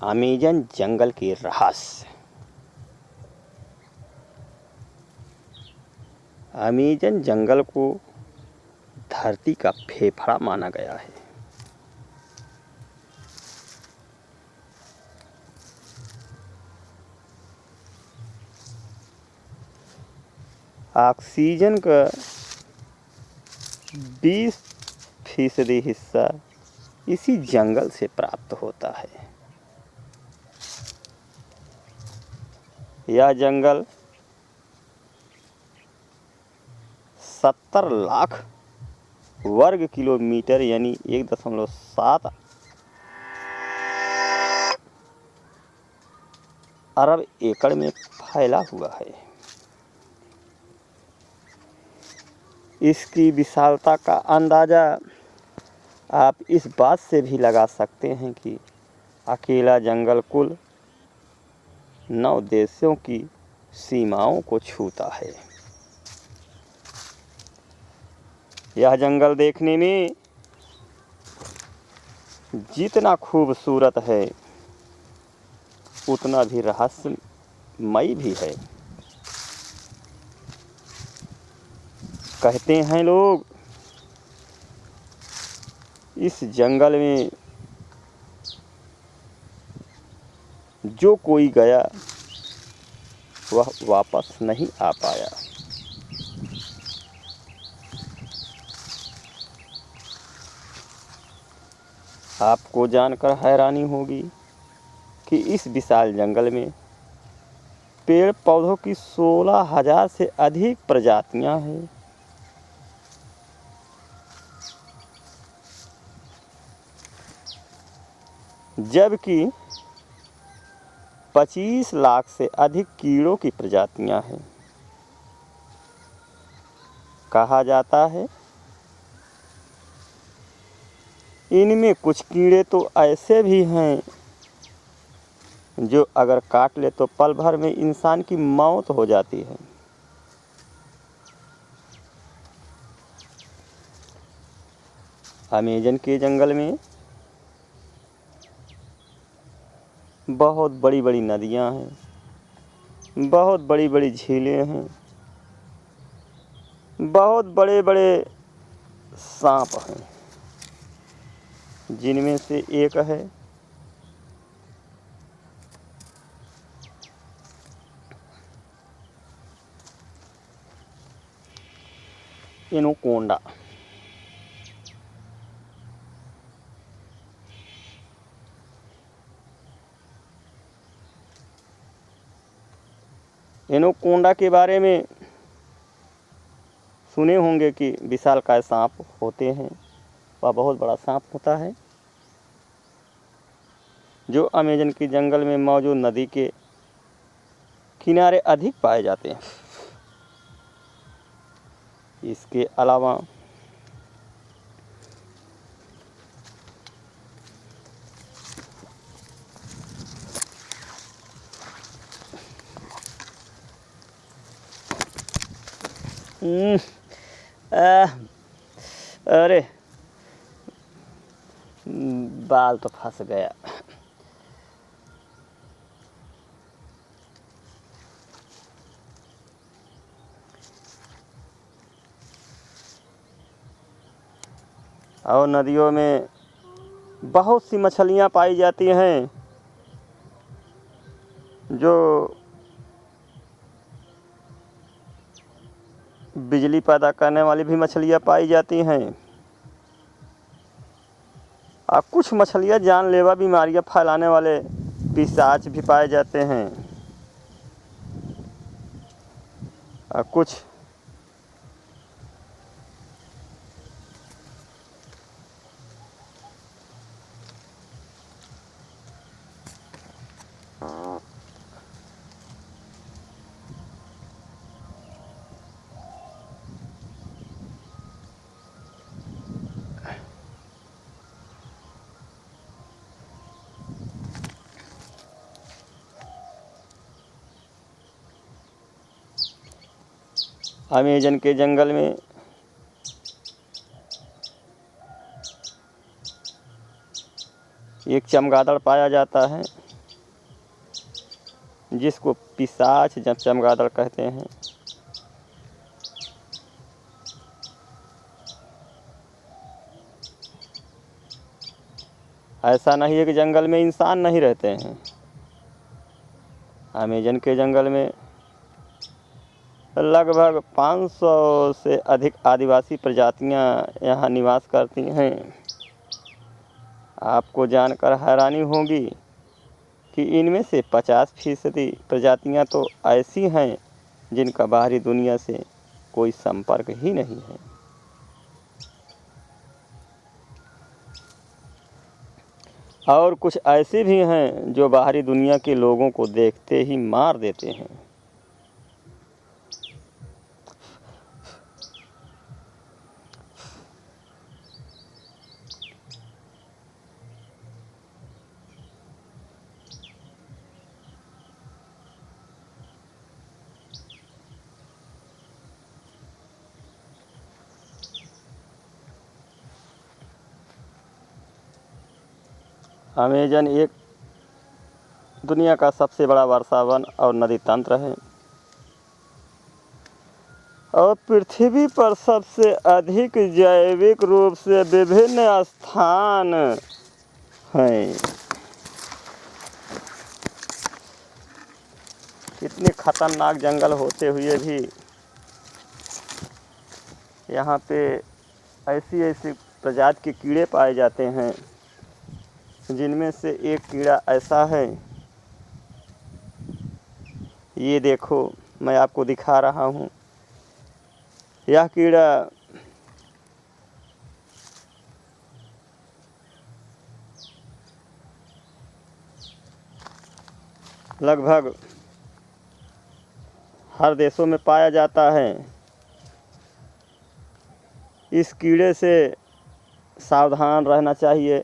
Amazon जंगल के रहस्य। Amazon जंगल को धरती का फेफड़ा माना गया है। ऑक्सीजन का 20% हिस्सा इसी जंगल से प्राप्त होता है। यह जंगल 70 लाख वर्ग किलोमीटर यानी 1.7 अरब एकड़ में फैला हुआ है। इसकी विशालता का अंदाज़ा आप इस बात से भी लगा सकते हैं कि अकेला जंगल कुल 9 देशों की सीमाओं को छूता है। यह जंगल देखने में जितना खूबसूरत है उतना भी रहस्यमयी भी है। कहते हैं लोग इस जंगल में जो कोई गया वह वापस नहीं आ पाया। आपको जानकर हैरानी होगी कि इस विशाल जंगल में पेड़ पौधों की 16,000 से अधिक प्रजातियां हैं। जबकि 25 लाख से अधिक कीड़ों की प्रजातियां हैं। कहा जाता है इनमें कुछ कीड़े तो ऐसे भी हैं जो अगर काट ले तो पल भर में इंसान की मौत हो जाती है। अमेजन के जंगल में बहुत बड़ी बड़ी नदियां हैं, बहुत बड़ी बड़ी झीलें हैं, बहुत बड़े बड़े सांप हैं, जिनमें से एक है एनाकोंडा। एनाकोंडा के बारे में सुने होंगे कि विशालकाय सांप होते हैं। वह बहुत बड़ा सांप होता है जो अमेजन के जंगल में मौजूद नदी के किनारे अधिक पाए जाते हैं। इसके अलावा अरे बाल तो फंस गया। और नदियों में बहुत सी मछलियां पाई जाती हैं जो बिजली पैदा करने वाली भी मछलियां पाई जाती हैं। और कुछ मछलियां जानलेवा बीमारियां फैलाने वाले पिशाच भी पाए जाते हैं। और कुछ अमेजन के जंगल में एक चमगादड़ पाया जाता है जिसको पिशाच या चमगादड़ कहते हैं। ऐसा नहीं है कि जंगल में इंसान नहीं रहते हैं। अमेजन के जंगल में लगभग 500 से अधिक आदिवासी प्रजातियां यहाँ निवास करती हैं। आपको जानकर हैरानी होगी कि इनमें से 50% प्रजातियां तो ऐसी हैं जिनका बाहरी दुनिया से कोई संपर्क ही नहीं है। और कुछ ऐसे भी हैं जो बाहरी दुनिया के लोगों को देखते ही मार देते हैं। अमेजन एक दुनिया का सबसे बड़ा वर्षावन और नदी तंत्र है और पृथ्वी पर सबसे अधिक जैविक रूप से विभिन्न स्थान हैं। इतने खतरनाक जंगल होते हुए भी यहाँ पे ऐसी ऐसी प्रजाति के कीड़े पाए जाते हैं, जिनमें से एक कीड़ा ऐसा है, ये देखो मैं आपको दिखा रहा हूँ। यह कीड़ा लगभग हर देशों में पाया जाता है। इस कीड़े से सावधान रहना चाहिए।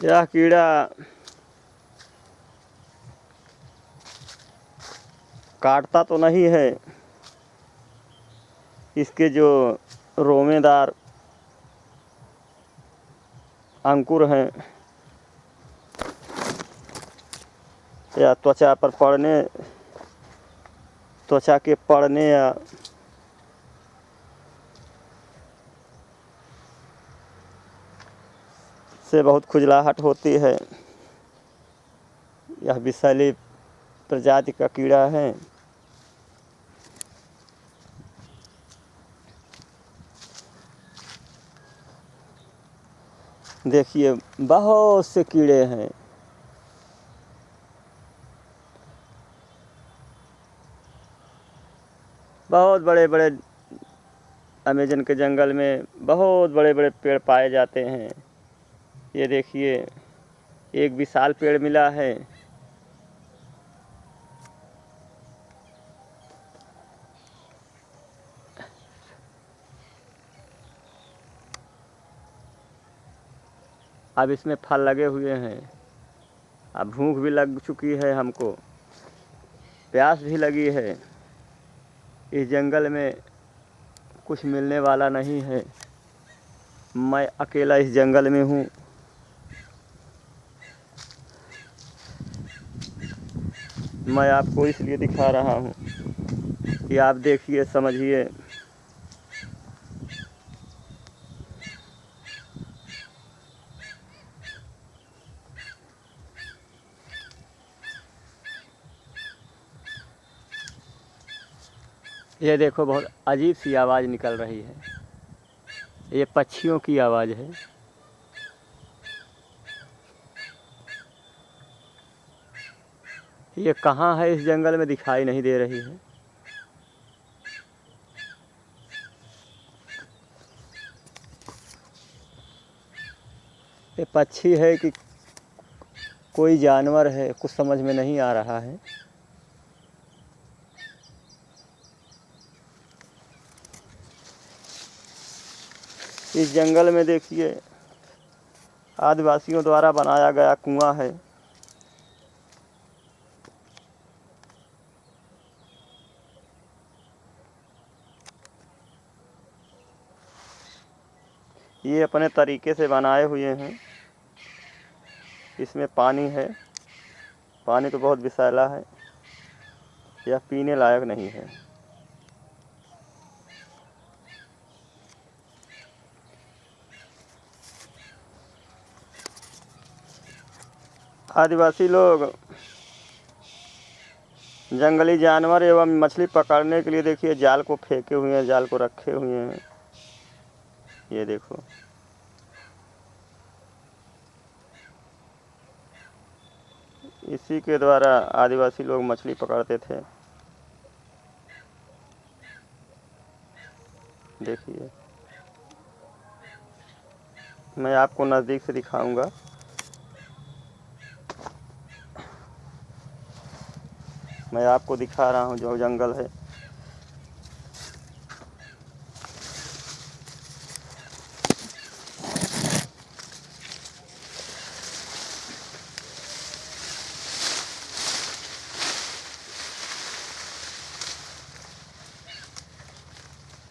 यह कीड़ा काटता तो नहीं है, इसके जो रोमेदार अंकुर हैं या त्वचा के पड़ने या से बहुत खुजलाहट होती है। यह विषैली प्रजाति का कीड़ा है। देखिए बहुत से कीड़े हैं। बहुत बड़े बड़े अमेजन के जंगल में बहुत बड़े बड़े पेड़ पाए जाते हैं। ये देखिए एक विशाल पेड़ मिला है। अब इसमें फल लगे हुए हैं। अब भूख भी लग चुकी है, हमको प्यास भी लगी है। इस जंगल में कुछ मिलने वाला नहीं है। मैं अकेला इस जंगल में हूँ। मैं आपको इसलिए दिखा रहा हूँ कि आप देखिए, समझिए। ये देखो बहुत अजीब सी आवाज़ निकल रही है। ये पक्षियों की आवाज़ है। ये कहाँ है? इस जंगल में दिखाई नहीं दे रही है। ये पक्षी है कि कोई जानवर है, कुछ समझ में नहीं आ रहा है। इस जंगल में देखिए आदिवासियों द्वारा बनाया गया कुआं है। ये अपने तरीके से बनाए हुए हैं। इसमें पानी है, पानी तो बहुत विषैला है, यह पीने लायक नहीं है। आदिवासी लोग जंगली जानवर एवं मछली पकड़ने के लिए देखिए जाल को फेंके हुए हैं, जाल को रखे हुए हैं। ये देखो, इसी के द्वारा आदिवासी लोग मछली पकड़ते थे। देखिए, मैं आपको नज़दीक से दिखाऊंगा। मैं आपको दिखा रहा हूँ जो जंगल है।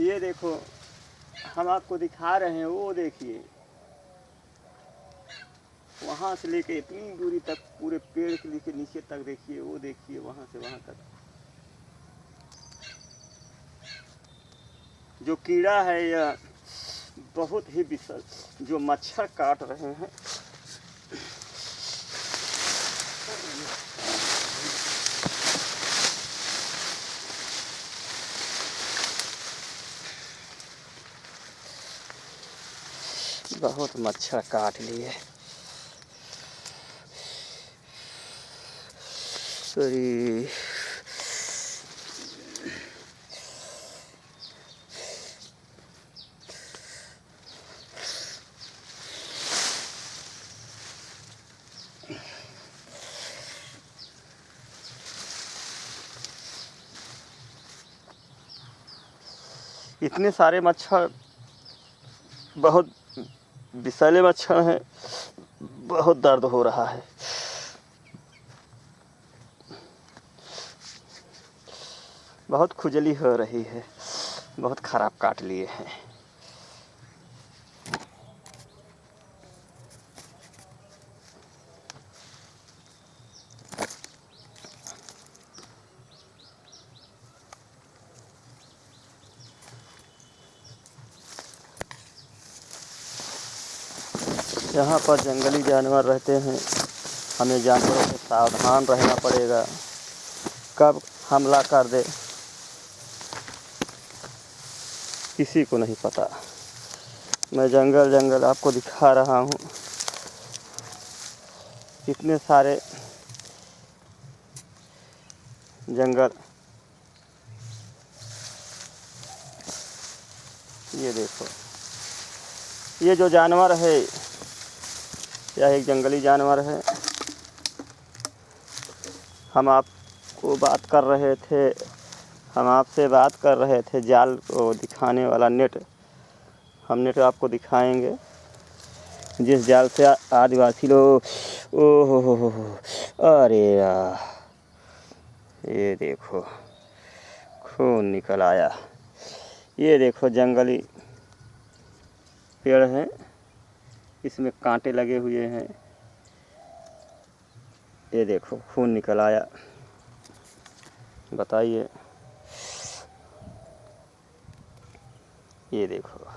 ये देखो, हम आपको दिखा रहे हैं, वो देखिए वहाँ से लेके इतनी दूरी तक, पूरे पेड़ के लेके नीचे तक देखिए, वो देखिए वहाँ से वहाँ तक जो कीड़ा है, यह बहुत ही विषैला, जो मच्छर काट रहे हैं। बहुत मच्छर काट लिए। सॉरी, इतने सारे मच्छर, बहुत विषैले मच्छर हैं, बहुत दर्द हो रहा है। बहुत खुजली हो रही है, बहुत खराब काट लिए हैं। यहाँ पर जंगली जानवर रहते हैं, हमें जानवरों से सावधान रहना पड़ेगा, कब हमला कर दे किसी को नहीं पता। मैं जंगल आपको दिखा रहा हूँ, कितने सारे जंगल। ये देखो, ये जो जानवर है यह एक जंगली जानवर है। हम आपसे बात कर रहे थे जाल को दिखाने वाला नेट। हम नेट आपको दिखाएंगे, जिस जाल से आदिवासी लोग, ओहो हो, अरे यार, ये देखो खून निकल आया। ये देखो जंगली पेड़ हैं, इसमें कांटे लगे हुए हैं। ये देखो खून निकल आया, बताइए। ये देखो,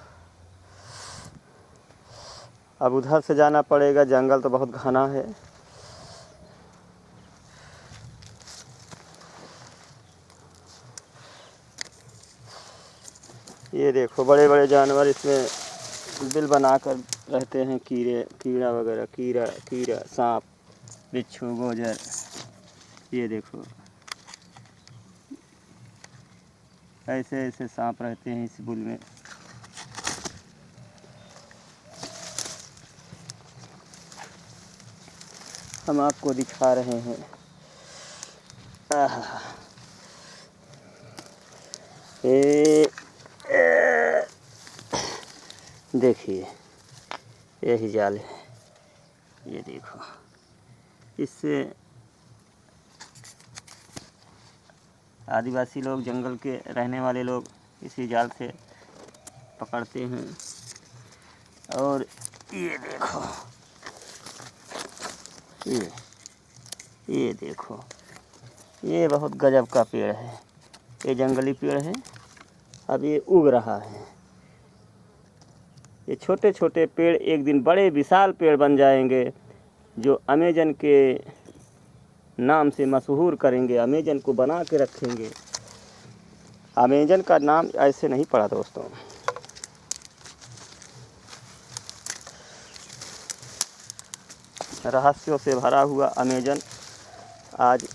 अब उधर से जाना पड़ेगा, जंगल तो बहुत घना है। ये देखो बड़े बड़े जानवर इसमें बिल बनाकर रहते हैं, कीड़ा वगैरह, कीड़ा, सांप, बिच्छू, गोजर। ये देखो ऐसे ऐसे सांप रहते हैं इस बुल में। हम आपको दिखा रहे हैं। देखिए यही जाल है, ये देखो। इससे आदिवासी लोग, जंगल के रहने वाले लोग इसी जाल से पकड़ते हैं। और ये देखो, ये देखो, ये बहुत गजब का पेड़ है। ये जंगली पेड़ है, अब ये उग रहा है। ये छोटे छोटे पेड़ एक दिन बड़े विशाल पेड़ बन जाएंगे, जो अमेजन के नाम से मशहूर करेंगे, अमेजन को बना के रखेंगे। अमेजन का नाम ऐसे नहीं पड़ा दोस्तों। रहस्यों से भरा हुआ अमेजन आज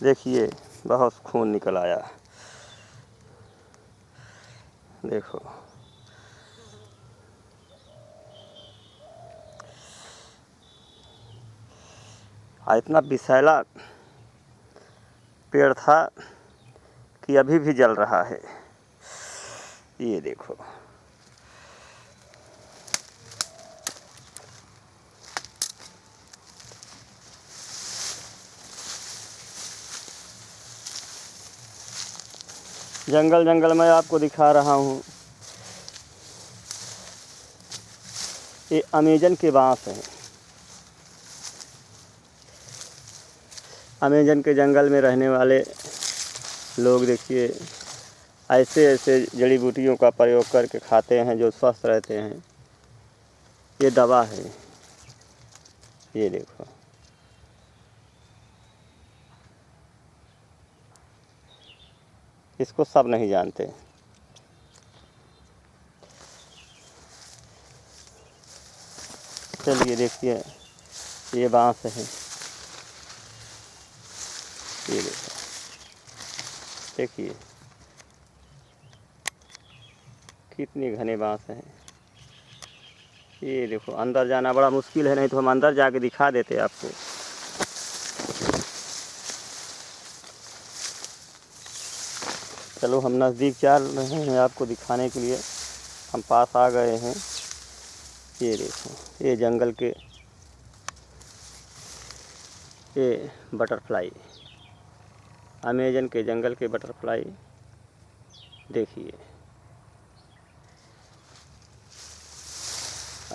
देखिए बहुत खून निकल आया। देखो इतना विषैला पेड़ था कि अभी भी जल रहा है। ये देखो, जंगल जंगल मैं आपको दिखा रहा हूँ। ये अमेजन के बांस हैं। अमेजन के जंगल में रहने वाले लोग देखिए ऐसे ऐसे जड़ी बूटियों का प्रयोग करके खाते हैं जो स्वस्थ रहते हैं। ये दवा है। ये देखो, इसको सब नहीं जानते। चलिए देखिए, ये बांस है। ये देखो, देखिए कितनी घने बांस हैं। ये देखो, अंदर जाना बड़ा मुश्किल है, नहीं तो हम अंदर जाके दिखा देते आपको। चलो हम नज़दीक चल रहे हैं आपको दिखाने के लिए, हम पास आ गए हैं। ये देखो, ये जंगल के ये बटरफ्लाई, अमेजन के जंगल के बटरफ्लाई देखिए।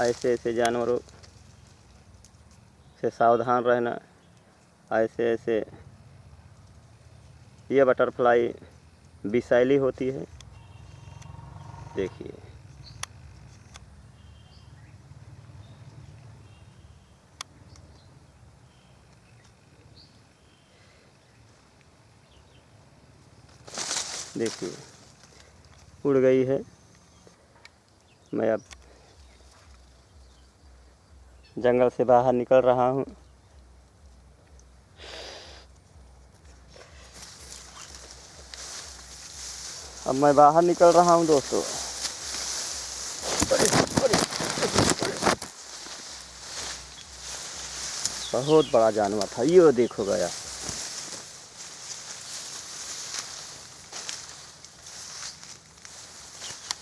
ऐसे ऐसे जानवरों से सावधान रहना। ऐसे ऐसे ये बटरफ्लाई विषैली होती है। देखिए, देखिए उड़ गई है। मैं अब जंगल से बाहर निकल रहा हूँ। अब मैं बाहर निकल रहा हूँ दोस्तों। बहुत बड़ा जानवर था, ये देखो गया।